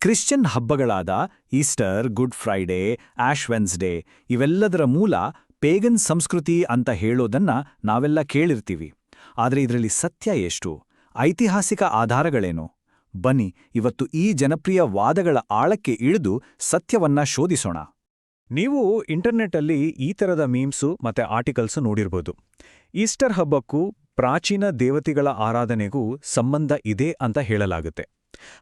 Christian ಹಬ್ಬಗಳಾದ Easter, good Friday, ash Wednesday ಇವೆಲ್ಲದರ ಮೂಲ ಪೇಗನ್ ಸಂಸ್ಕೃತಿ ಅಂತ ಹೇಳೋದನ್ನ ನಾವೆಲ್ಲ ಕೇಳಿರ್ತೀವಿ. ಆದರೆ ಇದರಲ್ಲಿ ಸತ್ಯ ಎಷ್ಟು? ಐತಿಹಾಸಿಕ ಆಧಾರಗಳೇನು? ಬನ್ನಿ ಇವತ್ತು ಈ ಜನಪ್ರಿಯ ವಾದಗಳ ಆಳಕ್ಕೆ ಇಳಿದು ಸತ್ಯವನ್ನ ಶೋಧಿಸೋಣ. ನೀವು ಇಂಟರ್ನೆಟ್ಟಲ್ಲಿ ಈ ಥರದ ಮೀಮ್ಸು ಮತ್ತೆ ಆರ್ಟಿಕಲ್ಸು ನೋಡಿರ್ಬೋದು. ಈಸ್ಟರ್ ಹಬ್ಬಕ್ಕೂ ಪ್ರಾಚೀನ ದೇವತೆಗಳ ಆರಾಧನೆಗೂ ಸಂಬಂಧ ಇದೆ ಅಂತ ಹೇಳಲಾಗುತ್ತೆ.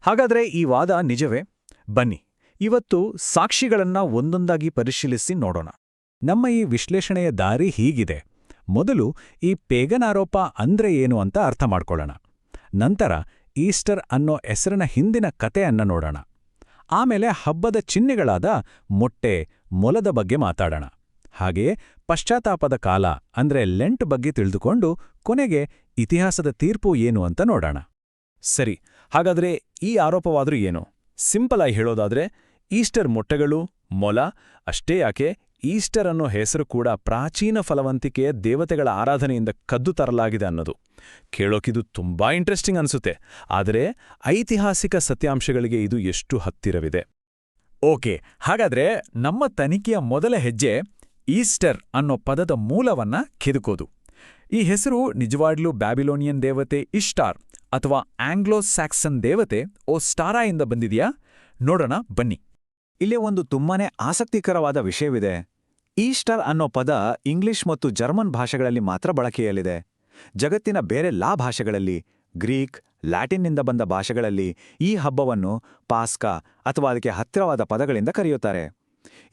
ಹಾಗಾದ್ರೆ ಈ ವಾದ ನಿಜವೇ? ಬನ್ನಿ ಇವತ್ತು ಸಾಕ್ಷಿಗಳನ್ನ ಒಂದೊಂದಾಗಿ ಪರಿಶೀಲಿಸಿ ನೋಡೋಣ. ನಮ್ಮ ಈ ವಿಶ್ಲೇಷಣೆಯ ದಾರಿ ಹೀಗಿದೆ. ಮೊದಲು ಈ ಪೇಗನ್ ಆರೋಪ ಅಂದ್ರೆ ಏನು ಅಂತ ಅರ್ಥ ಮಾಡ್ಕೊಳ್ಳೋಣ. ನಂತರ ಈಸ್ಟರ್ ಅನ್ನೋ ಹೆಸರಿನ ಹಿಂದಿನ ಕಥೆಯನ್ನ ನೋಡೋಣ. ಆಮೇಲೆ ಹಬ್ಬದ ಚಿಹ್ನೆಗಳಾದ ಮೊಟ್ಟೆ, ಮೊಲದ ಬಗ್ಗೆ ಮಾತಾಡೋಣ. ಹಾಗೆಯೇ ಪಶ್ಚಾತ್ತಾಪದ ಕಾಲ ಅಂದ್ರೆ ಲೆಂಟ್ ಬಗ್ಗೆ ತಿಳಿದುಕೊಂಡು ಕೊನೆಗೆ ಇತಿಹಾಸದ ತೀರ್ಪು ಏನು ಅಂತ ನೋಡೋಣ. ಸರಿ, ಹಾಗಾದ್ರೆ ಈ ಆರೋಪವಾದ್ರೂ ಏನು? ಸಿಂಪಲ್ ಆಗಿ ಹೇಳೋದಾದ್ರೆ ಈಸ್ಟರ್ ಮೊಟ್ಟೆಗಳು, ಮೊಲ ಅಷ್ಟೇ ಯಾಕೆ, ಈಸ್ಟರ್ ಅನ್ನೋ ಹೆಸರು ಕೂಡ ಪ್ರಾಚೀನ ಫಲವಂತಿಕೆಯ ದೇವತೆಗಳ ಆರಾಧನೆಯಿಂದ ಕದ್ದು ತರಲಾಗಿದೆ ಅನ್ನೋದು. ಕೇಳೋಕಿದು ತುಂಬಾ ಇಂಟ್ರೆಸ್ಟಿಂಗ್ ಅನ್ಸುತ್ತೆ, ಆದರೆ ಐತಿಹಾಸಿಕ ಸತ್ಯಾಂಶಗಳಿಗೆ ಇದು ಎಷ್ಟು ಹತ್ತಿರವಿದೆ? ಓಕೆ, ಹಾಗಾದ್ರೆ ನಮ್ಮ ತನಿಖೆಯ ಮೊದಲ ಹೆಜ್ಜೆ ಈಸ್ಟರ್ ಅನ್ನೋ ಪದದ ಮೂಲವನ್ನ ಕೆದಕೋದು. ಈ ಹೆಸರು ನಿಜವಾಗ್ಲೂ ಬ್ಯಾಬಿಲೋನಿಯನ್ ದೇವತೆ ಇಷ್ಟಾರ್ ಅಥವಾ ಆಂಗ್ಲೋ ಸ್ಯಾಕ್ಸನ್ ದೇವತೆ ಸ್ಟಾರಾಯಿಂದ ಬಂದಿದೆಯಾ? ನೋಡೋಣ ಬನ್ನಿ. ಇಲ್ಲೇ ಒಂದು ತುಂಬಾನೇ ಆಸಕ್ತಿಕರವಾದ ವಿಷಯವಿದೆ. ಈಸ್ಟರ್ ಅನ್ನೋ ಪದ ಇಂಗ್ಲಿಷ್ ಮತ್ತು ಜರ್ಮನ್ ಭಾಷೆಗಳಲ್ಲಿ ಮಾತ್ರ ಬಳಕೆಯಲ್ಲಿದೆ. ಜಗತ್ತಿನ ಬೇರೆ ಭಾಷೆಗಳಲ್ಲಿ, ಗ್ರೀಕ್, ಲ್ಯಾಟಿನ್ನಿಂದ ಬಂದ ಭಾಷೆಗಳಲ್ಲಿ ಈ ಹಬ್ಬವನ್ನು ಪಾಸ್ಕಾ ಅಥವಾ ಅದಕ್ಕೆ ಹತ್ತಿರವಾದ ಪದಗಳಿಂದ ಕರೆಯುತ್ತಾರೆ.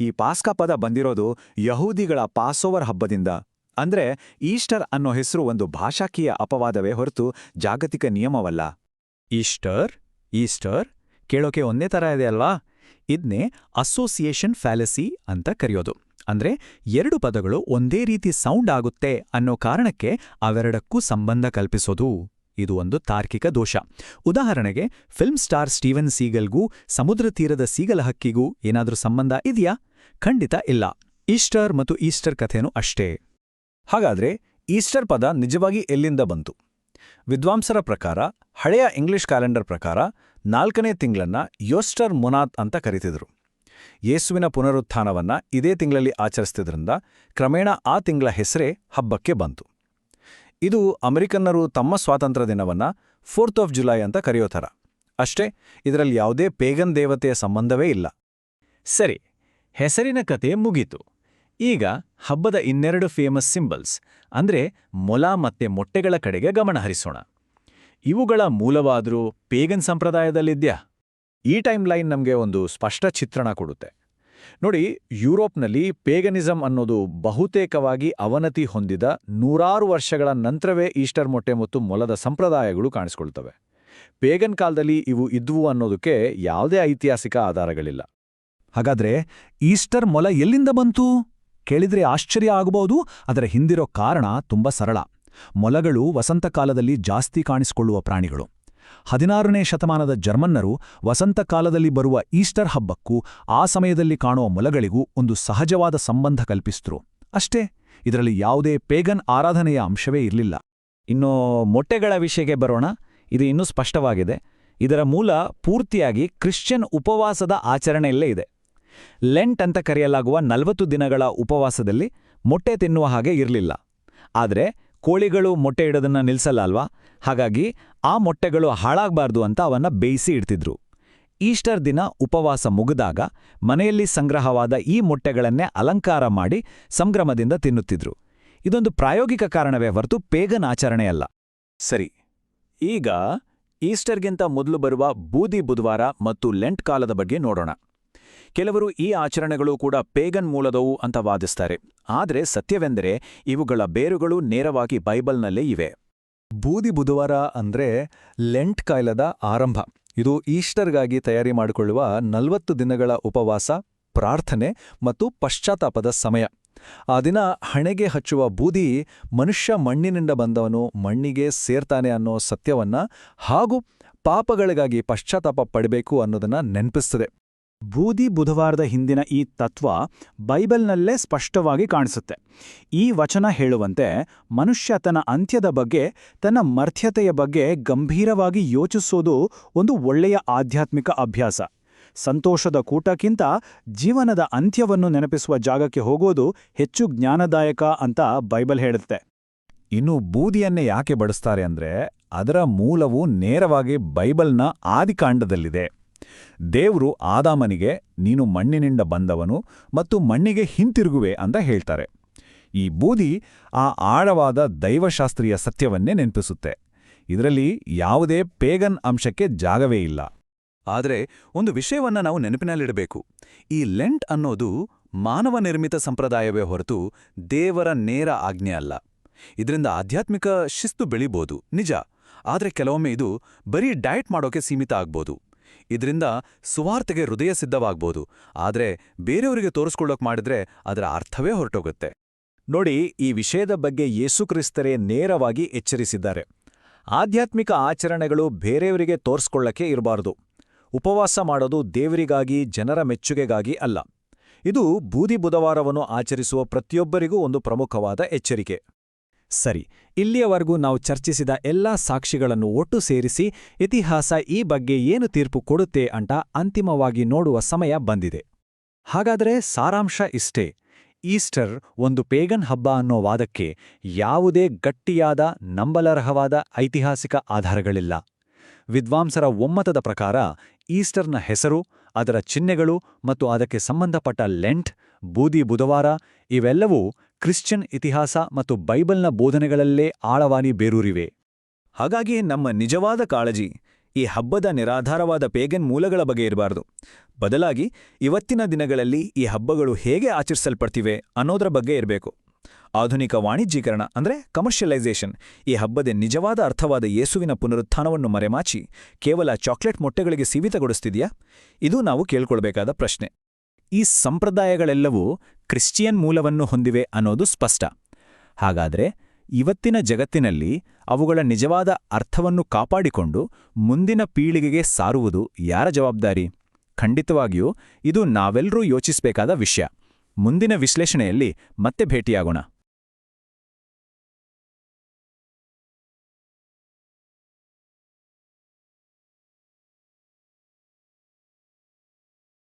ಈ ಪಾಸ್ಕಾ ಪದ ಬಂದಿರೋದು ಯಹೂದಿಗಳ ಪಾಸೋವರ್ ಹಬ್ಬದಿಂದ. ಅಂದ್ರೆ ಈಸ್ಟರ್ ಅನ್ನೋ ಹೆಸರು ಒಂದು ಭಾಷಾಕೀಯ ಅಪವಾದವೇ ಹೊರತು ಜಾಗತಿಕ ನಿಯಮವಲ್ಲ. ಈಸ್ಟರ್ ಕೇಳೋಕೆ ಒಂದೇ ಥರ ಇದೆ ಅಲ್ವಾ? ಇದನ್ನೇ ಅಸೋಸಿಯೇಷನ್ ಫ್ಯಾಲಸಿ ಅಂತ ಕರೆಯೋದು. ಅಂದ್ರೆ ಎರಡು ಪದಗಳು ಒಂದೇ ರೀತಿ ಸೌಂಡ್ ಆಗುತ್ತೆ ಅನ್ನೋ ಕಾರಣಕ್ಕೆ ಅವೆರಡಕ್ಕೂ ಸಂಬಂಧ ಕಲ್ಪಿಸೋದು. ಇದು ಒಂದು ತಾರ್ಕಿಕ ದೋಷ. ಉದಾಹರಣೆಗೆ ಫಿಲ್ಮ್ ಸ್ಟಾರ್ ಸ್ಟೀವನ್ ಸೀಗಲ್ಗೂ ಸಮುದ್ರ ತೀರದ ಸೀಗಲ ಹಕ್ಕಿಗೂ ಏನಾದ್ರೂ ಸಂಬಂಧ ಇದೆಯಾ? ಖಂಡಿತ ಇಲ್ಲ. ಈಸ್ಟರ್ ಮತ್ತು ಈಸ್ಟರ್ ಕಥೆನೂ ಅಷ್ಟೇ. ಹಾಗಾದ್ರೆ ಈಸ್ಟರ್ ಪದ ನಿಜವಾಗಿ ಎಲ್ಲಿಂದ ಬಂತು? ವಿದ್ವಾಂಸರ ಪ್ರಕಾರ, ಹಳೆಯ ಇಂಗ್ಲಿಷ್ ಕ್ಯಾಲೆಂಡರ್ ಪ್ರಕಾರ 4ನೇ ತಿಂಗಳನ್ನ ಯೋಸ್ಟರ್ ಮೊನಾತ್ ಅಂತ ಕರೀತಿದ್ರು. ಯೇಸುವಿನ ಪುನರುತ್ಥಾನವನ್ನ ಇದೇ ತಿಂಗಳಲ್ಲಿ ಆಚರಿಸ್ತಿದ್ರಿಂದ ಕ್ರಮೇಣ ಆ ತಿಂಗಳ ಹೆಸರೇ ಹಬ್ಬಕ್ಕೆ ಬಂತು. ಇದು ಅಮೆರಿಕನ್ನರು ತಮ್ಮ ಸ್ವಾತಂತ್ರ್ಯ ದಿನವನ್ನ 4th of July ಅಂತ ಕರೆಯೋ ಥರ ಅಷ್ಟೇ. ಇದರಲ್ಲಿ ಯಾವುದೇ ಪೇಗನ್ ದೇವತೆಯ ಸಂಬಂಧವೇ ಇಲ್ಲ. ಸರಿ, ಹೆಸರಿನ ಕತೆ ಮುಗೀತು. ಈಗ ಹಬ್ಬದ ಇನ್ನೆರಡು ಫೇಮಸ್ ಸಿಂಬಲ್ಸ್ ಅಂದ್ರೆ ಮೊಲ ಮತ್ತೆ ಮೊಟ್ಟೆಗಳ ಕಡೆಗೆ ಗಮನ ಹರಿಸೋಣ. ಇವುಗಳ ಮೂಲವಾದ್ರೂ ಪೇಗನ್ ಸಂಪ್ರದಾಯದಲ್ಲಿದ್ಯಾ? ಈ ಟೈಮ್ ಲೈನ್ ನಮಗೆ ಒಂದು ಸ್ಪಷ್ಟ ಚಿತ್ರಣ ಕೊಡುತ್ತೆ. ನೋಡಿ, ಯುರೋಪ್ನಲ್ಲಿ ಪೇಗನಿಸಮ್ ಅನ್ನೋದು ಬಹುತೇಕವಾಗಿ ಅವನತಿ ಹೊಂದಿದ 100 ವರ್ಷಗಳ ನಂತರವೇ ಈಸ್ಟರ್ ಮೊಟ್ಟೆ ಮತ್ತು ಮೊಲದ ಸಂಪ್ರದಾಯಗಳು ಕಾಣಿಸ್ಕೊಳ್ತವೆ. ಪೇಗನ್ ಕಾಲದಲ್ಲಿ ಇವು ಇದ್ವು ಅನ್ನೋದಕ್ಕೆ ಯಾವುದೇ ಐತಿಹಾಸಿಕ ಆಧಾರಗಳಿಲ್ಲ. ಹಾಗಾದ್ರೆ ಈಸ್ಟರ್ ಮೊಲ ಎಲ್ಲಿಂದ ಬಂತು ಕೇಳಿದ್ರೆ ಆಶ್ಚರ್ಯ ಆಗಬಹುದು. ಅದರ ಹಿಂದಿರೋ ಕಾರಣ ತುಂಬಾ ಸರಳ. ಮೊಲಗಳು ವಸಂತಕಾಲದಲ್ಲಿ ಜಾಸ್ತಿ ಕಾಣಿಸಿಕೊಳ್ಳುವ ಪ್ರಾಣಿಗಳು. 16ನೇ ಶತಮಾನದ ಜರ್ಮನ್ನರು ವಸಂತಕಾಲದಲ್ಲಿ ಬರುವ ಈಸ್ಟರ್ ಹಬ್ಬಕ್ಕೂ ಆ ಸಮಯದಲ್ಲಿ ಕಾಣುವ ಮೊಲಗಳಿಗೂ ಒಂದು ಸಹಜವಾದ ಸಂಬಂಧ ಕಲ್ಪಿಸಿದ್ರು ಅಷ್ಟೇ. ಇದರಲ್ಲಿ ಯಾವುದೇ ಪೇಗನ್ ಆರಾಧನೆಯ ಅಂಶವೇ ಇರಲಿಲ್ಲ. ಇನ್ನು ಮೊಟ್ಟೆಗಳ ವಿಷಯಕ್ಕೆ ಬರೋಣ. ಇದು ಇನ್ನೂ ಸ್ಪಷ್ಟವಾಗಿದೆ. ಇದರ ಮೂಲ ಪೂರ್ತಿಯಾಗಿ ಕ್ರಿಶ್ಚಿಯನ್ ಉಪವಾಸದ ಆಚರಣೆಯಲ್ಲೇ ಇದೆ. ಲೆಂಟ್ ಅಂತ ಕರೆಯಲಾಗುವ 40 ದಿನಗಳ ಉಪವಾಸದಲ್ಲಿ ಮೊಟ್ಟೆ ತಿನ್ನುವ ಹಾಗೆ ಇರಲಿಲ್ಲ. ಆದರೆ ಕೋಳಿಗಳು ಮೊಟ್ಟೆ ಇಡೋದನ್ನ ನಿಲ್ಸಲ್ಲ ಅಲ್ವಾ? ಹಾಗಾಗಿ ಆ ಮೊಟ್ಟೆಗಳು ಹಾಳಾಗಬಾರ್ದು ಅಂತ ಅವನ್ನ ಬೇಯಿಸಿ ಇಡ್ತಿದ್ರು. ಈಸ್ಟರ್ ದಿನ ಉಪವಾಸ ಮುಗಿದಾಗ ಮನೆಯಲ್ಲಿ ಸಂಗ್ರಹವಾದ ಈ ಮೊಟ್ಟೆಗಳನ್ನೇ ಅಲಂಕಾರ ಮಾಡಿ ಸಂಭ್ರಮದಿಂದ ತಿನ್ನುತ್ತಿದ್ರು. ಇದೊಂದು ಪ್ರಾಯೋಗಿಕ ಕಾರಣವೇ ಹೊರತು ಪೇಗನ್ ಆಚರಣೆಯಲ್ಲ. ಸರಿ, ಈಗ ಈಸ್ಟರ್ಗಿಂತ ಮೊದಲು ಬರುವ ಬೂದಿ ಬುಧವಾರ ಮತ್ತು ಲೆಂಟ್ ಕಾಲದ ಬಗ್ಗೆ ನೋಡೋಣ. ಕೆಲವರು ಈ ಆಚರಣೆಗಳು ಕೂಡ ಪೇಗನ್ ಮೂಲದವು ಅಂತ ವಾದಿಸ್ತಾರೆ. ಆದರೆ ಸತ್ಯವೆಂದರೆ ಇವುಗಳ ಬೇರುಗಳು ನೇರವಾಗಿ ಬೈಬಲ್ನಲ್ಲೇ ಇವೆ. ಬೂದಿ ಬುಧವಾರ ಅಂದ್ರೆ ಲೆಂಟ್ ಕಾಲದ ಆರಂಭ. ಇದು ಈಸ್ಟರ್ಗಾಗಿ ತಯಾರಿ ಮಾಡಿಕೊಳ್ಳುವ 40 ದಿನಗಳ ಉಪವಾಸ, ಪ್ರಾರ್ಥನೆ ಮತ್ತು ಪಶ್ಚಾತ್ತಾಪದ ಸಮಯ. ಆ ದಿನ ಹಣೆಗೆ ಹಚ್ಚುವ ಬೂದಿ ಮನುಷ್ಯ ಮಣ್ಣಿನಿಂದ ಬಂದವನು ಮಣ್ಣಿಗೆ ಸೇರ್ತಾನೆ ಅನ್ನೋ ಸತ್ಯವನ್ನ ಹಾಗೂ ಪಾಪಗಳಿಗಾಗಿ ಪಶ್ಚಾತ್ತಾಪ ಪಡಬೇಕು ಅನ್ನೋದನ್ನ ನೆನಪಿಸ್ತದೆ. ಬೂದಿ ಬುಧವಾರದ ಹಿಂದಿನ ಈ ತತ್ವ ಬೈಬಲ್ನಲ್ಲೇ ಸ್ಪಷ್ಟವಾಗಿ ಕಾಣಿಸುತ್ತೆ. ಈ ವಚನ ಹೇಳುವಂತೆ ಮನುಷ್ಯ ತನ್ನ ಅಂತ್ಯದ ಬಗ್ಗೆ, ತನ್ನ ಮರ್ತ್ಯತೆಯ ಬಗ್ಗೆ ಗಂಭೀರವಾಗಿ ಯೋಚಿಸೋದು ಒಂದು ಒಳ್ಳೆಯ ಆಧ್ಯಾತ್ಮಿಕ ಅಭ್ಯಾಸ. ಸಂತೋಷದ ಕೂಟಕ್ಕಿಂತ ಜೀವನದ ಅಂತ್ಯವನ್ನು ನೆನಪಿಸುವ ಜಾಗಕ್ಕೆ ಹೋಗೋದು ಹೆಚ್ಚು ಜ್ಞಾನದಾಯಕ ಅಂತ ಬೈಬಲ್ ಹೇಳುತ್ತೆ. ಇನ್ನು ಬೂದಿಯನ್ನೇ ಯಾಕೆ ಬಳಸ್ತಾರೆ ಅಂದ್ರೆ ಅದರ ಮೂಲವು ನೇರವಾಗಿ ಬೈಬಲ್ನ ಆದಿಕಾಂಡದಲ್ಲಿದೆ. ದೇವ್ರು ಆದಾಮನಿಗೆ ನೀನು ಮಣ್ಣಿನಿಂದ ಬಂದವನು ಮತ್ತು ಮಣ್ಣಿಗೆ ಹಿಂತಿರುಗುವೆ ಅಂತ ಹೇಳ್ತಾರೆ. ಈ ಬೂದಿ ಆ ಆಳವಾದ ದೈವಶಾಸ್ತ್ರೀಯ ಸತ್ಯವನ್ನೇ ನೆನಪಿಸುತ್ತೆ. ಇದರಲ್ಲಿ ಯಾವುದೇ ಪೇಗನ್ ಅಂಶಕ್ಕೆ ಜಾಗವೇ ಇಲ್ಲ. ಆದರೆ ಒಂದು ವಿಷಯವನ್ನ ನಾವು ನೆನಪಿನಲ್ಲಿಡಬೇಕು. ಈ ಲೆಂಟ್ ಅನ್ನೋದು ಮಾನವ ನಿರ್ಮಿತ ಸಂಪ್ರದಾಯವೇ ಹೊರತು ದೇವರ ನೇರ ಆಜ್ಞೆ ಅಲ್ಲ. ಇದರಿಂದ ಆಧ್ಯಾತ್ಮಿಕ ಶಿಸ್ತು ಬೆಳಿಬೋದು ನಿಜ, ಆದರೆ ಕೆಲವೊಮ್ಮೆ ಇದು ಬರೀ ಡಯಟ್ ಮಾಡೋಕೆ ಸೀಮಿತ ಆಗ್ಬೋದು. ಇದರಿಂದ ಸುವಾರ್ತೆಗೆ ಹೃದಯ ಸಿದ್ಧವಾಗ್ಬೋದು, ಆದರೆ ಬೇರೆಯವರಿಗೆ ತೋರಿಸ್ಕೊಳ್ಳೋಕೆ ಮಾಡಿದ್ರೆ ಅದರ ಅರ್ಥವೇ ಹೊರಟೋಗುತ್ತೆ. ನೋಡಿ, ಈ ವಿಷಯದ ಬಗ್ಗೆ ಯೇಸುಕ್ರಿಸ್ತರೇ ನೇರವಾಗಿ ಎಚ್ಚರಿಸಿದ್ದಾರೆ. ಆಧ್ಯಾತ್ಮಿಕ ಆಚರಣೆಗಳು ಬೇರೆಯವರಿಗೆ ತೋರಿಸ್ಕೊಳ್ಳಕ್ಕೆ ಇರಬಾರದು. ಉಪವಾಸ ಮಾಡೋದು ದೇವರಿಗಾಗಿ, ಜನರ ಮೆಚ್ಚುಗೆಗಾಗಿ ಅಲ್ಲ. ಇದು ಬೂದಿ ಬುಧವಾರವನ್ನು ಆಚರಿಸುವ ಪ್ರತಿಯೊಬ್ಬರಿಗೂ ಒಂದು ಪ್ರಮುಖವಾದ ಎಚ್ಚರಿಕೆ. ಸರಿ, ಇಲ್ಲಿಯವರೆಗೂ ನಾವು ಚರ್ಚಿಸಿದ ಎಲ್ಲಾ ಸಾಕ್ಷಿಗಳನ್ನು ಒಟ್ಟು ಸೇರಿಸಿ ಇತಿಹಾಸ ಈ ಬಗ್ಗೆ ಏನು ತೀರ್ಪು ಕೊಡುತ್ತೆ ಅಂತ ಅಂತಿಮವಾಗಿ ನೋಡುವ ಸಮಯ ಬಂದಿದೆ. ಹಾಗಾದರೆ ಸಾರಾಂಶ ಇಷ್ಟೇ: ಈಸ್ಟರ್ ಒಂದು ಪೇಗನ್ ಹಬ್ಬ ಅನ್ನೋ ವಾದಕ್ಕೆ ಯಾವುದೇ ಗಟ್ಟಿಯಾದ, ನಂಬಲರ್ಹವಾದ ಐತಿಹಾಸಿಕ ಆಧಾರಗಳಿಲ್ಲ. ವಿದ್ವಾಂಸರ ಒಮ್ಮತದ ಪ್ರಕಾರ ಈಸ್ಟರ್ನ ಹೆಸರು, ಅದರ ಚಿಹ್ನೆಗಳು ಮತ್ತು ಅದಕ್ಕೆ ಸಂಬಂಧಪಟ್ಟ ಲೆಂಟ್, ಬೂದಿ ಬುಧವಾರ ಇವೆಲ್ಲವೂ ಕ್ರಿಶ್ಚಿಯನ್ ಇತಿಹಾಸ ಮತ್ತು ಬೈಬಲ್ನ ಬೋಧನೆಗಳಲ್ಲೇ ಆಳವಾಗಿ ಬೇರೂರಿವೆ. ಹಾಗಾಗಿ ನಮ್ಮ ನಿಜವಾದ ಕಾಳಜಿ ಈ ಹಬ್ಬದ ನಿರಾಧಾರವಾದ ಪೇಗನ್ ಮೂಲಗಳ ಬಗ್ಗೆ ಇರಬಾರದು. ಬದಲಾಗಿ ಇವತ್ತಿನ ದಿನಗಳಲ್ಲಿ ಈ ಹಬ್ಬಗಳು ಹೇಗೆ ಆಚರಿಸಲ್ಪಡ್ತಿವೆ ಅನ್ನೋದರ ಬಗ್ಗೆ ಇರಬೇಕು. ಆಧುನಿಕ ವಾಣಿಜ್ಯೀಕರಣ ಅಂದರೆ ಕಮರ್ಷಿಯಲೈಸೇಷನ್ ಈ ಹಬ್ಬದ ನಿಜವಾದ ಅರ್ಥವಾದ ಯೇಸುವಿನ ಪುನರುತ್ಥಾನವನ್ನು ಮರೆಮಾಚಿ ಕೇವಲ ಚಾಕ್ಲೇಟ್ ಮೊಟ್ಟೆಗಳಿಗೆ ಸೀಮಿತಗೊಳಿಸ್ತಿದೆಯಾ? ಇದು ನಾವು ಕೇಳ್ಕೊಳ್ಬೇಕಾದ ಪ್ರಶ್ನೆ. ಈ ಸಂಪ್ರದಾಯಗಳೆಲ್ಲವೂ ಕ್ರಿಶ್ಚಿಯನ್ ಮೂಲವನ್ನು ಹೊಂದಿವೆ ಅನ್ನೋದು ಸ್ಪಷ್ಟ. ಹಾಗಾದರೆ ಇವತ್ತಿನ ಜಗತ್ತಿನಲ್ಲಿ ಅವುಗಳ ನಿಜವಾದ ಅರ್ಥವನ್ನು ಕಾಪಾಡಿಕೊಂಡು ಮುಂದಿನ ಪೀಳಿಗೆಗೆ ಸಾರುವುದು ಯಾರ ಜವಾಬ್ದಾರಿ? ಖಂಡಿತವಾಗಿಯೂ ಇದು ನಾವೆಲ್ಲರೂ ಯೋಚಿಸಬೇಕಾದ ವಿಷಯ. ಮುಂದಿನ ವಿಶ್ಲೇಷಣೆಯಲ್ಲಿ ಮತ್ತೆ ಭೇಟಿಯಾಗೋಣ.